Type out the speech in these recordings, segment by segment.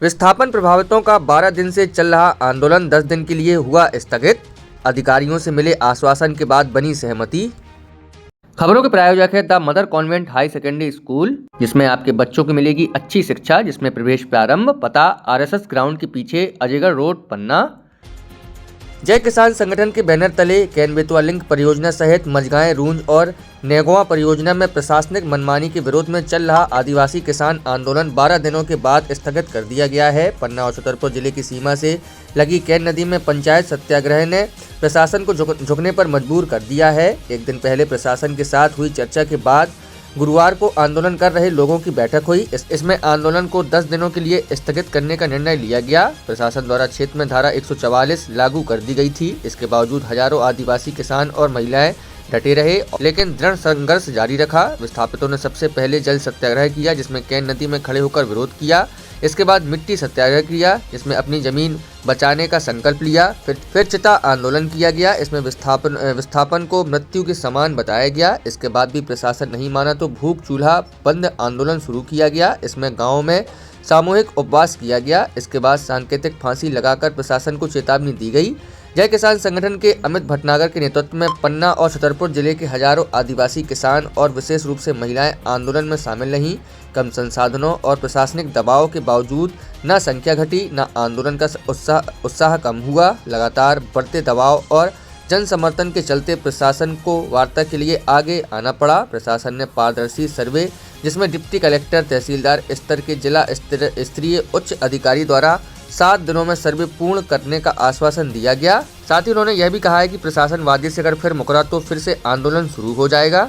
विस्थापन प्रभावितों का 12 दिन से चल रहा आंदोलन 10 दिन के लिए हुआ स्थगित। अधिकारियों से मिले आश्वासन के बाद बनी सहमति। खबरों के प्रायोजक है the mother convent high secondary school, जिसमें आपके बच्चों को मिलेगी अच्छी शिक्षा, जिसमें प्रवेश प्रारंभ। पता आरएसएस ग्राउंड के पीछे, अजयगढ़ रोड, पन्ना। जय किसान संगठन के बैनर तले कैन बेतवा लिंक परियोजना सहित मझगांव, रूंज और नेगोवा परियोजना में प्रशासनिक मनमानी के विरोध में चल रहा आदिवासी किसान आंदोलन 12 दिनों के बाद स्थगित कर दिया गया है। पन्ना और छतरपुर जिले की सीमा से लगी कैन नदी में पंचायत सत्याग्रह ने प्रशासन को झुकने पर मजबूर कर दिया है। एक दिन पहले प्रशासन के साथ हुई चर्चा के बाद गुरुवार को आंदोलन कर रहे लोगों की बैठक हुई। इसमें आंदोलन को 10 दिनों के लिए स्थगित करने का निर्णय लिया गया। प्रशासन द्वारा क्षेत्र में धारा 144 लागू कर दी गई थी। इसके बावजूद हजारों आदिवासी किसान और महिलाएं डटे रहे, लेकिन दृढ़ संघर्ष जारी रखा। विस्थापितों ने सबसे पहले जल सत्याग्रह किया, जिसमें कैन नदी में खड़े होकर विरोध किया। इसके बाद मिट्टी सत्याग्रह किया, जिसमें अपनी जमीन बचाने का संकल्प लिया। फिर चिता आंदोलन किया गया। इसमें विस्थापन को मृत्यु के समान बताया गया। इसके बाद भी प्रशासन नहीं माना तो भूख चूल्हा बंद आंदोलन शुरू किया गया। इसमें गाँव में सामूहिक उपवास किया गया। इसके बाद सांकेतिक फांसी लगाकर प्रशासन को चेतावनी दी गई। जय किसान संगठन के अमित भटनागर के नेतृत्व में पन्ना और छतरपुर जिले के हजारों आदिवासी किसान और विशेष रूप से महिलाएं आंदोलन में शामिल रहीं। कम संसाधनों और प्रशासनिक दबाव के बावजूद न संख्या घटी, न आंदोलन का उत्साह कम हुआ। लगातार बढ़ते दबाव और जन समर्थन के चलते प्रशासन को वार्ता के लिए आगे आना पड़ा। प्रशासन ने पारदर्शी सर्वे, जिसमें डिप्टी कलेक्टर, तहसीलदार स्तर के जिला स्तरीय उच्च अधिकारी द्वारा 7 दिनों में सर्वे पूर्ण करने का आश्वासन दिया गया। साथ ही उन्होंने यह भी कहा है कि प्रशासन वादे से अगर फिर मुकरा तो फिर से आंदोलन शुरू हो जाएगा।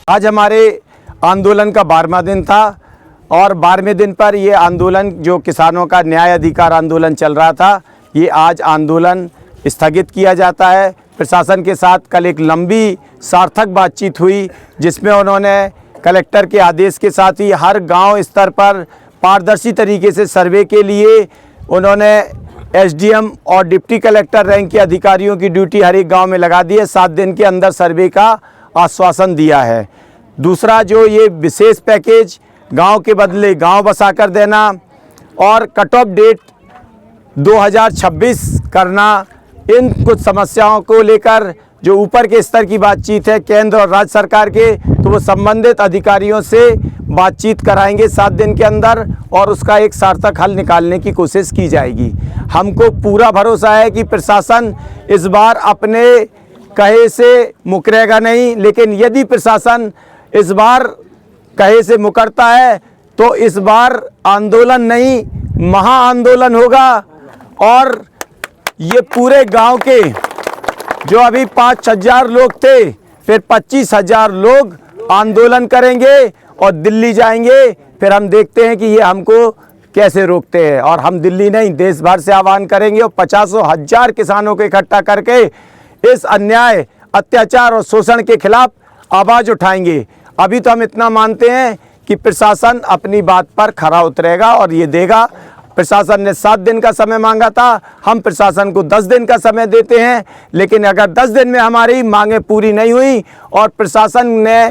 आज हमारे आंदोलन का 12वां दिन था और 12वें दिन पर ये आंदोलन, जो किसानों का न्याय अधिकार आंदोलन चल रहा था, ये आज आंदोलन स्थगित किया जाता है। प्रशासन के साथ कल एक लंबी सार्थक बातचीत हुई, जिसमें उन्होंने कलेक्टर के आदेश के साथ ही हर गांव स्तर पर पारदर्शी तरीके से सर्वे के लिए उन्होंने एसडीएम और डिप्टी कलेक्टर रैंक के अधिकारियों की ड्यूटी हर एक गांव में लगा दी है। 7 दिन के अंदर सर्वे का आश्वासन दिया है। दूसरा, जो ये विशेष पैकेज गांव के बदले गांव बसाकर देना और कट ऑफ डेट 2026 करना, इन कुछ समस्याओं को लेकर जो ऊपर के स्तर की बातचीत है केंद्र और राज्य सरकार के, तो वो संबंधित अधिकारियों से बातचीत कराएंगे 7 दिन के अंदर और उसका एक सार्थक हल निकालने की कोशिश की जाएगी। हमको पूरा भरोसा है कि प्रशासन इस बार अपने कहे से मुकरेगा नहीं, लेकिन यदि प्रशासन इस बार कहे से मुकरता है तो इस बार आंदोलन नहीं, महा आंदोलन होगा और ये पूरे गांव के जो अभी 5,000 लोग थे, फिर 25,000 लोग आंदोलन करेंगे और दिल्ली जाएंगे। फिर हम देखते हैं कि ये हमको कैसे रोकते हैं। और हम दिल्ली नहीं, देश भर से आह्वान करेंगे और 50,000 किसानों को इकट्ठा करके इस अन्याय, अत्याचार और शोषण के खिलाफ आवाज़ उठाएंगे। अभी तो हम इतना मानते हैं कि प्रशासन अपनी बात पर खरा उतरेगा और ये देगा। प्रशासन ने 7 दिन का समय मांगा था, हम प्रशासन को 10 दिन का समय देते हैं, लेकिन अगर 10 दिन में हमारी मांगें पूरी नहीं हुई और प्रशासन ने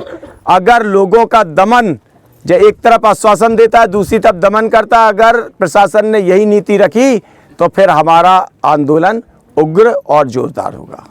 अगर लोगों का दमन, जो एक तरफ आश्वासन देता है दूसरी तरफ दमन करता है, अगर प्रशासन ने यही नीति रखी तो फिर हमारा आंदोलन उग्र और जोरदार होगा।